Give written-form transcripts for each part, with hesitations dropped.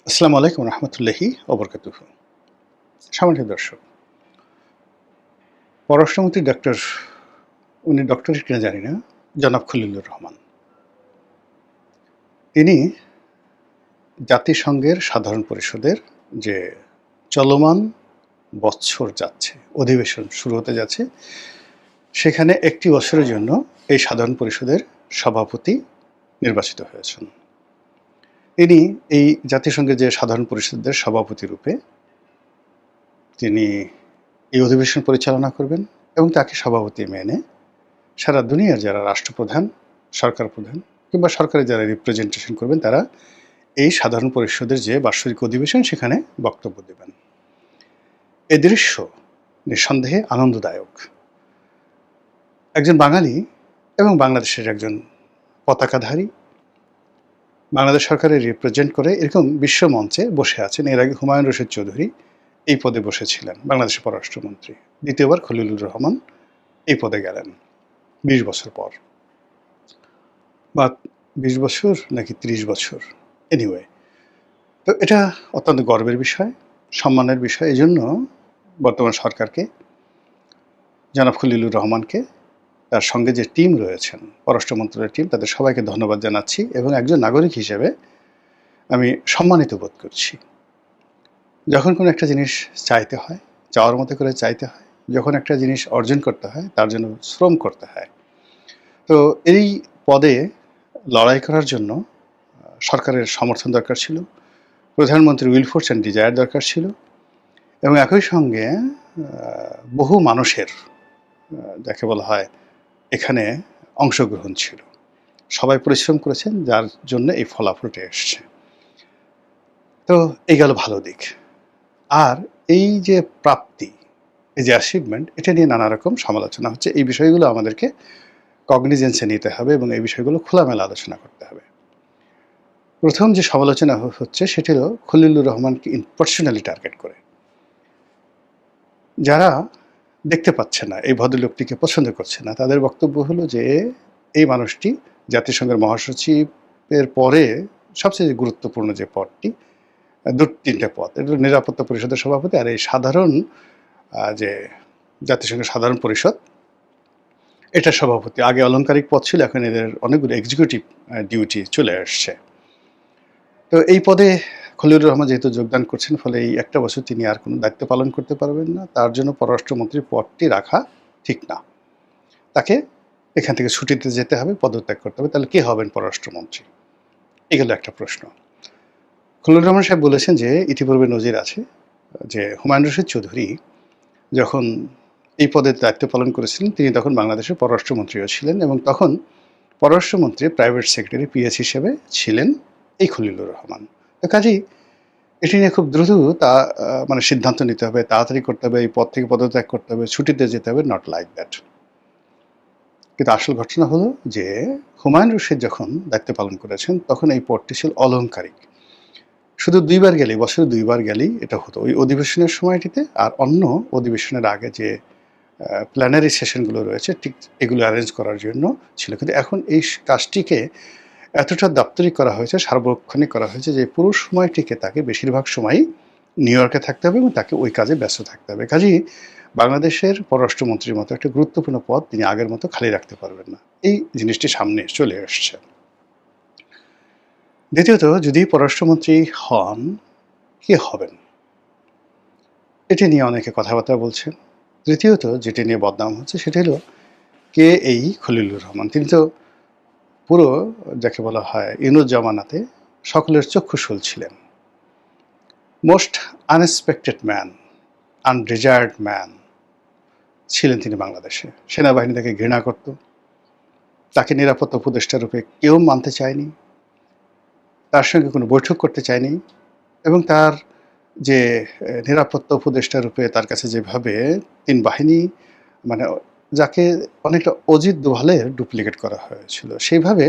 আসসালামু আলাইকুম রহমতুল্লাহি ওবরকাতুহু। সম্মানিত দর্শক, পররাষ্ট্রমন্ত্রী উনি ডক্টরেট কিনা জানি না, জনাব খলিলুর রহমান। তিনি জাতিসংঘের সাধারণ পরিষদের যে চলমান বৎসর যাচ্ছে, অধিবেশন শুরু হতে যাচ্ছে, সেখানে একটি বছরের জন্য এই সাধারণ পরিষদের সভাপতি নির্বাচিত হয়েছেন। তিনি এই জাতিসংঘের যে সাধারণ পরিষদের সভাপতি রূপে তিনি এই অধিবেশন পরিচালনা করবেন এবং তাকে সভাপতি মেনে সারা দুনিয়ার যারা রাষ্ট্রপ্রধান, সরকার প্রধান কিংবা সরকারের যারা রিপ্রেজেন্টেশন করবেন তারা এই সাধারণ পরিষদের যে বার্ষিক অধিবেশন সেখানে বক্তব্য দেবেন। এই দৃশ্য নিঃসন্দেহে আনন্দদায়ক। একজন বাঙালি এবং বাংলাদেশের একজন পতাকাধারী, বাংলাদেশ সরকারের রিপ্রেজেন্ট করে এরকম বিশ্বমঞ্চে বসে আছেন। এর আগে হুমায়ুন রশিদ চৌধুরী এই পদে বসেছিলেন, বাংলাদেশের পররাষ্ট্রমন্ত্রী। দ্বিতীয়বার খলিলুর রহমান এই পদে গেলেন ২০ বছর পর, বা ২০ বছর নাকি ৩০ বছর, এনিওয়ে। তো এটা অত্যন্ত গর্বের বিষয়, সম্মানের বিষয়। এই জন্য বর্তমান সরকারকে, জনাব খলিলুর রহমানকে, তার সঙ্গে যে টিম রয়েছেন, পররাষ্ট্র মন্ত্রণালয়ের টিম, তাদের সবাইকে ধন্যবাদ জানাচ্ছি এবং একজন নাগরিক হিসেবে আমি সম্মানিত বোধ করছি। যখন কোনো একটা জিনিস চাইতে হয়, চাওয়ার মতো করে চাইতে হয়, যখন একটা জিনিস অর্জন করতে হয় তার জন্য শ্রম করতে হয়। তো এই পদে লড়াই করার জন্য সরকারের সমর্থন দরকার ছিল, প্রধানমন্ত্রীর উইল ফোর্স অ্যান্ড ডিজায়ার দরকার ছিল, এবং একই সঙ্গে বহু মানুষের যাকে বলা হয় এখানে অংশগ্রহণ ছিল। সবাই পরিশ্রম করেছেন, যার জন্য এই ফলাফলটা এসছে। তো এই গেল ভালো দিক। আর এই যে প্রাপ্তি, এই যে অ্যাচিভমেন্ট, এটা নিয়ে নানা রকম সমালোচনা হচ্ছে। এই বিষয়গুলো আমাদেরকে কগনিজেন্সে নিতে হবে এবং এই বিষয়গুলো খোলামেলা আলোচনা করতে হবে। প্রথম যে সমালোচনা হচ্ছে সেটি হলো খলিলুর রহমানকে পার্সোনালি টার্গেট করে। যারা দেখতে পাচ্ছে না, এই ভদ্রলোকটিকে পছন্দ করছে না, তাদের বক্তব্য হলো যে এই মানুষটি জাতিসংঘের মহাসচিবের পরে সবচেয়ে গুরুত্বপূর্ণ যে পদটি, ২-৩টে পদ, এটা নিরাপত্তা পরিষদের সভাপতি আর এই সাধারণ যে জাতিসংঘের সাধারণ পরিষদ, এটার সভাপতি। আগে অলংকারিক পদ ছিল, এখন এদের অনেকগুলো এক্সিকিউটিভ ডিউটি চলে আসছে। তো এই পদে খলিলুর রহমান যেহেতু যোগদান করছেন, ফলে এই একটা বছর তিনি আর কোনো দায়িত্ব পালন করতে পারবেন না। তার জন্য পররাষ্ট্রমন্ত্রীর পদটি রাখা ঠিক না। তাকে এখান থেকে ছুটিতে যেতে হবে, পদত্যাগ করতে হবে। তাহলে কে হবেন পররাষ্ট্রমন্ত্রী? এগুলো একটা প্রশ্ন। খলিলুর রহমান সাহেব বলেছেন যে ইতিপূর্বে নজির আছে যে হুমায়ুন রশিদ চৌধুরী যখন এই পদে দায়িত্ব পালন করেছিলেন, তিনি তখন বাংলাদেশের পররাষ্ট্রমন্ত্রীও ছিলেন এবং তখন পররাষ্ট্রমন্ত্রী প্রাইভেট সেক্রেটারি পিএস হিসেবে ছিলেন এই খলিলুর রহমান। তো কাজেই এটি নিয়ে খুব দ্রুত মানে সিদ্ধান্ত নিতে হবে, তাড়াতাড়ি করতে হবে, এই পদ থেকে পদত্যাগ করতে হবে, ছুটিতে যেতে হবে, নট লাইক দ্যাট। কিন্তু আসল ঘটনা হলো যে হুমায়ুন রশিদ যখন দায়িত্ব পালন করেছেন তখন এই পদটি ছিল অলংকারিক। শুধু ২ বার গেলেই, বছরে ২ বার গেলেই এটা হতো, ওই অধিবেশনের সময়টিতে আর অন্য অধিবেশনের আগে যে প্ল্যানারি সেশনগুলো রয়েছে ঠিক এগুলো অ্যারেঞ্জ করার জন্য ছিল। কিন্তু এখন এই কাজটিকে এতটা দাপ্তরিক করা হয়েছে, সার্বক্ষণিক করা হয়েছে যে পুরো সময়টিকে তাকে বেশিরভাগ সময়ই নিউ ইয়র্কে থাকতে হবে এবং তাকে ওই কাজে ব্যস্ত থাকতে হবে। কাজেই বাংলাদেশের পররাষ্ট্রমন্ত্রীর মতো একটা গুরুত্বপূর্ণ পদ তিনি আগের মতো খালি রাখতে পারবেন না। এই জিনিসটি সামনে চলে আসছে। দ্বিতীয়ত, যদি পররাষ্ট্রমন্ত্রী হন, কে হবেন? এটি নিয়ে অনেকে কথাবার্তা বলছেন। তৃতীয়ত, যেটি নিয়ে বদনাম হচ্ছে সেটি হলো কে এই খলিলুর রহমান। তিনি তো পুরো যাকে বলা হয় ইউনুস জামানাতে সকলের চক্ষুশূল ছিলেন। মোস্ট আনএক্সপেক্টেড ম্যান, আনডিজায়ার্ড ম্যান ছিলেন তিনি বাংলাদেশে। সেনাবাহিনী তাকে ঘৃণা করত, তাকে নিরাপত্তা উপদেষ্টা রূপে কেউ মানতে চায়নি, তার সঙ্গে কোনো বৈঠক করতে চায়নি, এবং তার যে নিরাপত্তা উপদেষ্টা রূপে তার কাছে যেভাবে ৩ বাহিনী, মানে যাকে অনেকটা অজিত দোভালের ডুপ্লিকেট করা হয়েছিল, সেইভাবে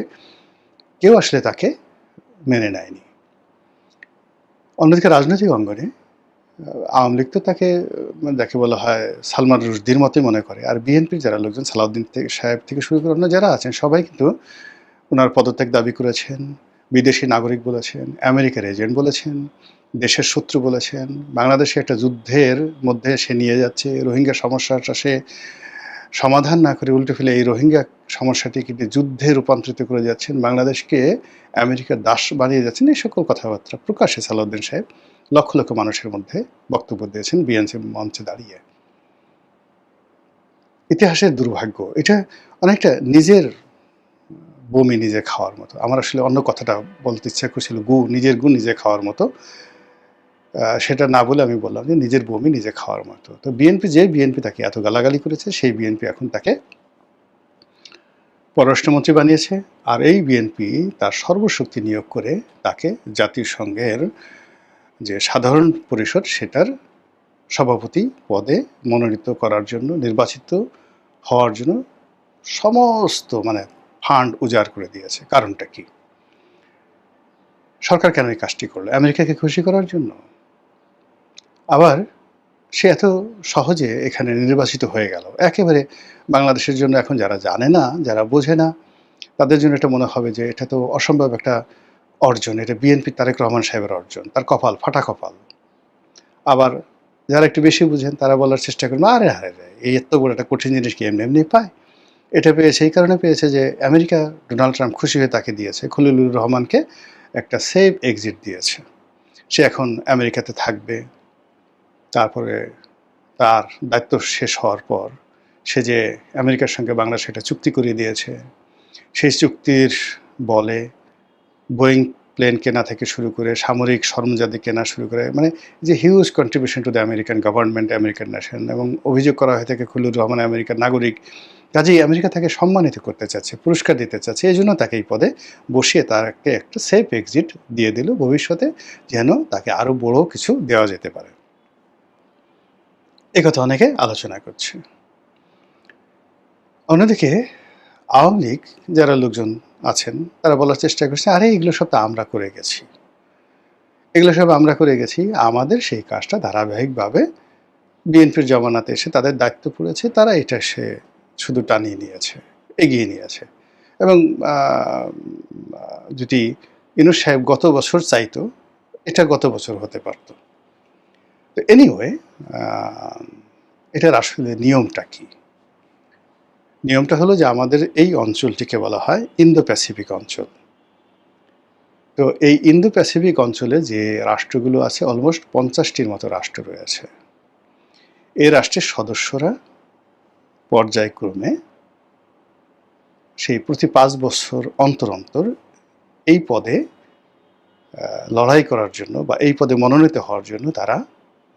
কেউ আসলে তাকে মেনে নেয়নি। অন্যদিকে রাজনৈতিক অঙ্গনে আওয়ামী লীগ তো তাকে যাকে বলা হয় সালমান রুশদির মতোই মনে করে, আর বিএনপির যারা লোকজন, সালাউদ্দিন সাহেব থেকে শুরু করে অন্য যারা আছেন সবাই কিন্তু ওনার পদত্যাগ দাবি করেছেন, বিদেশি নাগরিক বলেছেন, আমেরিকার এজেন্ট বলেছেন, দেশের শত্রু বলেছেন, বাংলাদেশে একটা যুদ্ধের মধ্যে সে নিয়ে যাচ্ছে, রোহিঙ্গা সমস্যাটা সে সমাধান না করে উল্টে ফেলে এই রোহিঙ্গা সমস্যাটিকে যুদ্ধে রূপান্তরিত করে যাচ্ছেন, বাংলাদেশকে আমেরিকার দাস বানিয়ে যাচ্ছেন, এই সকল কথাবার্তা প্রকাশ্যে সালাউদ্দিন সাহেব লক্ষ লক্ষ মানুষের মধ্যে বক্তব্য দিয়েছেন বিএনপি মঞ্চে দাঁড়িয়ে। ইতিহাসের দুর্ভাগ্য, এটা অনেকটা নিজের বমি নিজে খাওয়ার মতো। আমার আসলে অন্য কথাটা বলতে ইচ্ছা করছিল, নিজের গু নিজে খাওয়ার মতো। সেটা না বলে আমি বললাম যে নিজের বমি নিজে খাওয়ার মতো। তো বিএনপি তাকে এত গালাগালি করেছে, সেই বিএনপি এখন তাকে পররাষ্ট্রমন্ত্রী বানিয়েছে। আর এই বিএনপি তার সর্বশক্তি নিয়োগ করে তাকে জাতিসংঘের যে সাধারণ পরিষদ সেটার সভাপতি পদে মনোনীত করার জন্য, নির্বাচিত হওয়ার জন্য সমস্ত ফান্ড উজাড় করে দিয়েছে। কারণটা কি? সরকার কেন এই কাজটি করলো? আমেরিকাকে খুশি করার জন্য? আবার সে এত সহজে এখানে নির্বাচিত হয়ে গেল, একেবারে বাংলাদেশের জন্য এখন যারা জানে না, যারা বোঝে না, তাদের জন্য এটা মনে হবে যে এটা তো অসম্ভব একটা অর্জন, এটা বিএনপি তারেক রহমান সাহেবের অর্জন, তার কপাল, ফাটা কপাল। আবার যারা একটু বেশি বুঝেন তারা বলার চেষ্টা করবেন, আরে আরে এই এত বড় একটা কঠিন জিনিস কি এমনি এমনি পায়? এটা পেয়েছে এই কারণে পেয়েছে যে আমেরিকা ডোনাল্ড ট্রাম্প খুশি হয়ে তাকে দিয়েছে, খলিলুর রহমানকে একটা সেফ এক্সিট দিয়েছে। সে এখন আমেরিকাতে থাকবে। তারপরে তার দায়িত্ব শেষ হওয়ার পর সে যে আমেরিকার সঙ্গে বাংলাদেশ একটা চুক্তি করিয়ে দিয়েছে, সেই চুক্তির বলে বোয়িং প্লেন কেনা থেকে শুরু করে সামরিক সরঞ্জাদি কেনা শুরু করে, যে huge contribution to the American government, American nation, এবং অভিযোগ করা হয়ে থাকে খলিলুর রহমান আমেরিকার নাগরিক। কাজেই আমেরিকা তাকে সম্মানিত করতে চাচ্ছে, পুরস্কার দিতে চাচ্ছে, এই জন্য তাকে এই পদে বসিয়ে তাকে একটা সেফ এক্সিট দিয়ে দিল, ভবিষ্যতে যেন তাকে আরও বড় কিছু দেওয়া যেতে পারে। একথা অনেকে আলোচনা করছে। অন্যদিকে আওয়ামী লীগ যারা লোকজন আছেন তারা বলার চেষ্টা করছে, আরে এগুলো সব তো আমরা করে গেছি, এগুলো সব আমরা করে গেছি, আমাদের সেই কাজটা ধারাবাহিকভাবে বিএনপির জমানাতে এসে তাদের দায়িত্ব পড়েছে, তারা এটা সে শুধু টানিয়ে নিয়েছে, এগিয়ে নিয়েছে। এবং যদি ইউনূস সাহেব গত বছর চাইতো, এটা গত বছর হতে পারত। তো এনিওয়ে, এটার আসলে নিয়মটা কি? নিয়মটা হলো যে আমাদের এই অঞ্চলটিকে বলা হয় ইন্দো প্যাসিফিক অঞ্চল। তো এই ইন্দো প্যাসিফিক অঞ্চলে যে রাষ্ট্রগুলো আছে, অলমোস্ট 50টির মতো রাষ্ট্র রয়েছে। এই রাষ্ট্রের সদস্যরা পর্যায়ক্রমে সেই প্রতি 5 বছর অন্তর অন্তর এই পদে লড়াই করার জন্য বা এই পদে মনোনীত হওয়ার জন্য তারা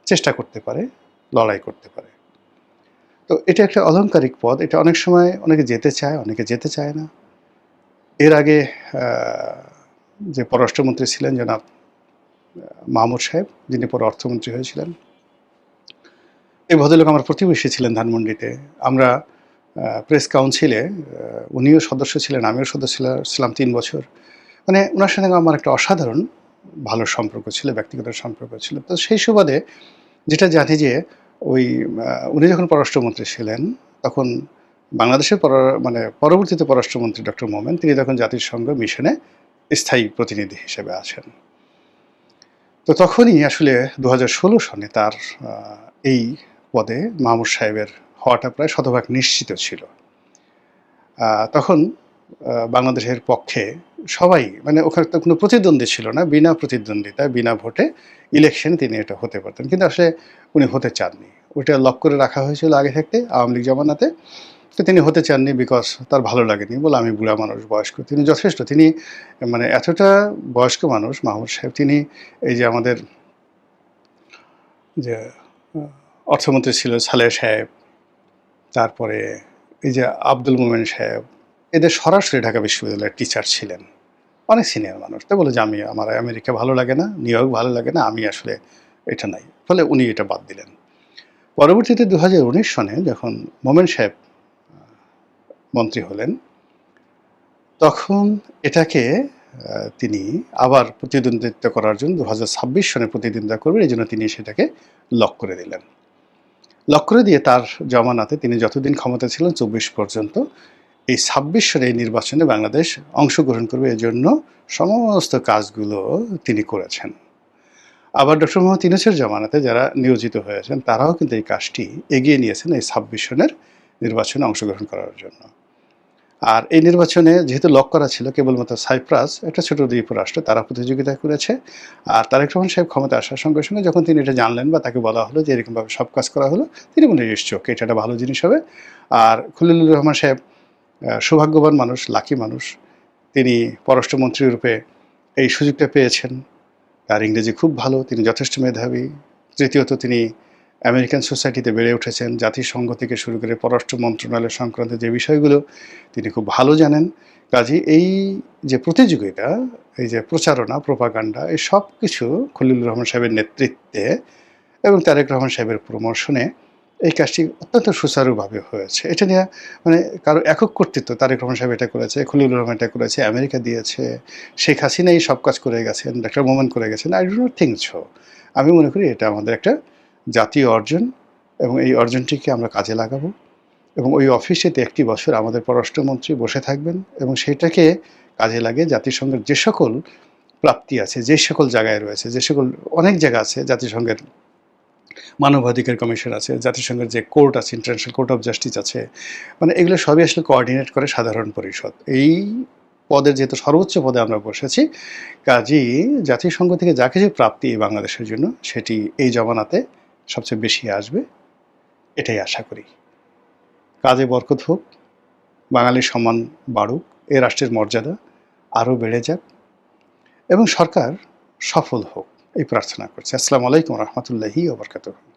চেষ্টা করতে পারে, লড়াই করতে পারে। তো এটা একটা অলংকারিক পদ, এটা অনেক সময় অনেকে যেতে চায়, অনেকে যেতে চায় না। এর আগে যে পররাষ্ট্রমন্ত্রী ছিলেন জনাব মাহমুদ সাহেব, যিনি পরে অর্থমন্ত্রী হয়েছিলেন, এই ভদ্রলোক আমার প্রতিবেশী ছিলেন ধানমন্ডিতে। আমরা প্রেস কাউন্সিলে, উনিও সদস্য ছিলেন, আমিও সদস্য ছিলাম 3 বছর। ওনার সঙ্গে আমার একটা অসাধারণ ভালো সম্পর্ক ছিল, ব্যক্তিগত সম্পর্ক ছিল। তো সেই সুবাদে যেটা জানি যে উনি যখন পররাষ্ট্রমন্ত্রী ছিলেন তখন বাংলাদেশের পরবর্তীতে পররাষ্ট্রমন্ত্রী ডক্টর মোমেন, তিনি তখন জাতিসংঘ মিশনে স্থায়ী প্রতিনিধি হিসেবে আছেন। তো তখনই আসলে 2016 সনে তার এই পদে মাহমুদ সাহেবের হওয়াটা প্রায় শতভাগ নিশ্চিত ছিল। তখন বাংলাদেশের পক্ষে সবাই, ওখানে তো কোনো প্রতিদ্বন্দ্বী ছিল না, বিনা প্রতিদ্বন্দ্বিতায় বিনা ভোটে ইলেকশন তিনি এটা হতে পারতেন, কিন্তু আসলে উনি হতে চাননি। ওইটা লক করে রাখা হয়েছিল আগে থাকতে আওয়ামী লীগ জমানাতে। তো তিনি হতে চাননি, বিকজ তার ভালো লাগেনি, বলে আমি বুড়া মানুষ, বয়স্ক। তিনি যথেষ্ট, তিনি এতটা বয়স্ক মানুষ মাহমুদ সাহেব, তিনি এই যে আমাদের যে অর্থমন্ত্রী ছিল সালেহ সাহেব, তারপরে এই যে আব্দুল মোমেন সাহেব, এদের সরাসরি ঢাকা বিশ্ববিদ্যালয়ের টিচার ছিলেন, অনেক সিনিয়র মানুষ। তো বলে যে আমার আমেরিকা ভালো লাগে না, নিউ ইয়র্ক ভালো লাগে না, আমি আসলে এটা নাই, ফলে উনি এটা বাদ দিলেন। পরবর্তীতে 2019 সনে যখন মোমেন সাহেব মন্ত্রী হলেন, তখন এটাকে তিনি আবার প্রতিদ্বন্দ্বিতা করার জন্য 2026 সনে প্রতিদ্বন্দ্বিতা করবেন, এই জন্য তিনি সেটাকে লক করে দিলেন। লক করে দিয়ে তার জমানাতে তিনি যতদিন ক্ষমতা ছিলেন 24 পর্যন্ত এই ২৬ সনের এই নির্বাচনে বাংলাদেশ অংশগ্রহণ করবে, এজন্য সমস্ত কাজগুলো তিনি করেছেন। আবার ডক্টর মোহাম্মদ ইউনূসের জামানাতে যারা নিয়োজিত হয়েছেন তারাও কিন্তু এই কাজটি এগিয়ে নিয়েছেন এই ২৬ সনের নির্বাচনে অংশগ্রহণ করার জন্য। আর এই নির্বাচনে যেহেতু লক করা ছিল কেবলমাত্র সাইপ্রাস, একটা ছোট দ্বীপ রাষ্ট্র, তারা প্রতিযোগিতা করেছে। আর তারেক রহমান সাহেব ক্ষমতা আসার সঙ্গে সঙ্গে যখন তিনি এটা জানলেন বা তাকে বলা হলো যে এরকমভাবে সব কাজ করা হলো, তিনি বললেন নিশ্চয় এটা একটা ভালো জিনিস হবে। আর খলিলুর রহমান সাহেব সৌভাগ্যবান মানুষ, লাকি মানুষ, তিনি পররাষ্ট্রমন্ত্রী রূপে এই সুযোগটা পেয়েছেন। তার ইংরেজি খুব ভালো, তিনি যথেষ্ট মেধাবী। তৃতীয়ত তিনি আমেরিকান সোসাইটিতে বেড়ে উঠেছেন, জাতিসংঘ থেকে শুরু করে পররাষ্ট্র মন্ত্রণালয় সংক্রান্ত যে বিষয়গুলো তিনি খুব ভালো জানেন। কাজেই এই যে প্রতিযোগিতা, এই যে প্রচারণা, প্রোপাগান্ডা, এই সব কিছু খলিলুর রহমান সাহেবের নেতৃত্বে এবং তারেক রহমান সাহেবের প্রমোশনে এই কাজটি অত্যন্ত সুচারুভাবে হয়েছে। এটা নিয়ে মানে কারো একক কর্তৃত্ব, তারেক রহমান সাহেব এটা করেছে, খলিলুর রহমান এটা করেছে, আমেরিকা দিয়েছে, শেখ হাসিনা এই সব কাজ করে গেছেন, ডক্টর মোমেন করে গেছেন, I do not think so. আমি মনে করি এটা আমাদের একটা জাতীয় অর্জন এবং এই অর্জনটিকে আমরা কাজে লাগাবো এবং ওই অফিসেতে একটি বছর আমাদের পররাষ্ট্রমন্ত্রী বসে থাকবেন এবং সেটাকে কাজে লাগিয়ে জাতিসংঘের যে সকল প্রাপ্তি আছে, যে সকল জায়গায় রয়েছে, যে সকল অনেক জায়গা আছে, জাতিসংঘের মানবাধিকার কমিশন আছে, জাতিসংঘের যে কোর্ট আছে, ইন্টারন্যাশনাল কোর্ট অফ জাস্টিস আছে, মানে এগুলো সবই আসলে কোঅর্ডিনেট করে সাধারণ পরিষদ। এই পদের যেহেতু সর্বোচ্চ পদে আমরা বসেছি, কাজেই জাতিসংঘ থেকে যা কিছু প্রাপ্তি বাংলাদেশের জন্য সেটি এই জমানাতে সবচেয়ে বেশি আসবে, এটাই আশা করি। কাজে বরকত হোক, বাঙালির সম্মান বাড়ুক, এ রাষ্ট্রের মর্যাদা আরও বেড়ে যাক এবং সরকার সফল হোক, এই প্রার্থনা করছি। আসসালামু আলাইকুম রহমতুল্লাহি ওয়া বারাকাতুহু।